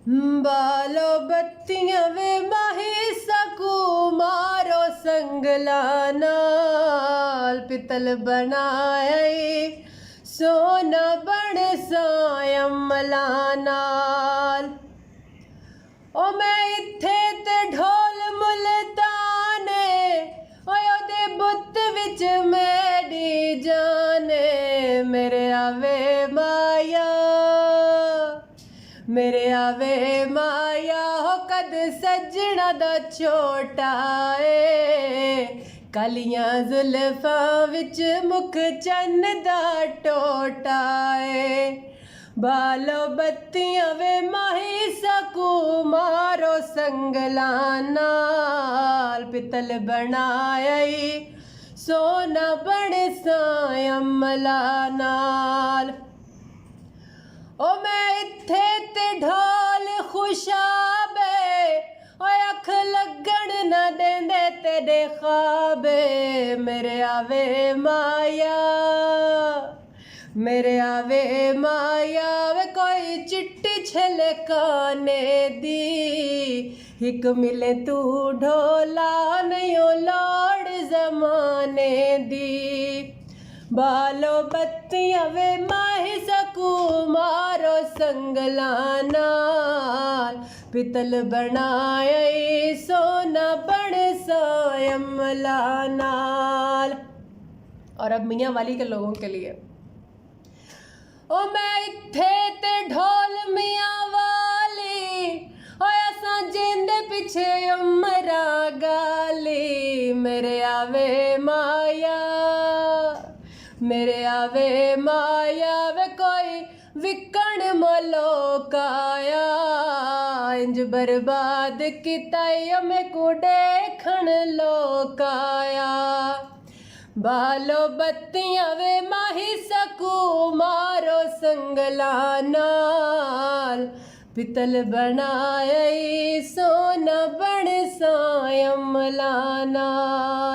बालो बत्तियां वे माही सकू मारो संगला नाल पितल बनाया सोना बन सायमला नाल। ओ मैं इत्थे ते ढोल मुल्ताने ओदे बुत विच मेरी जाने मेरे आवे माया मेरे आवे माया हो कद सजना दा छोटा ए कालियां जुल्फां विच मुख चन्न दा टोटा ए। बालो बत्तियां वे माही सकू मारो संगला नाल पितल बनाया सोना बन सायमला नाल। ओ मैं इत्थे ते ढोल खुशाबे ओ अख लगन न देंदे तेरे ख्वाबे मेरे आवे माया मेरे आवे माया वे कोई चिट्टी छलकाने दी हिक मिले तू ढोला नहीं लोड़ जमाने दी। बालो बत्तियां वे माही सकू मारो संगला नाल पितल बनाया सोना बन सायमला नाल। और अब मियाँ वाली के लोगों के लिए ओ मैं इत्थे ते ढोल मियाँ वाली ओ असां जिंदे पिछे उमरा गाली मेरे आवे माया मेरे आवे माया वे कोई विकण मलोकाया इंज बर्बाद किताई में को देखण लोकाया। बालो बत्तियां वे माही सकू मारो संगला नाल पितल बनाया सोना बन सायमला नाल।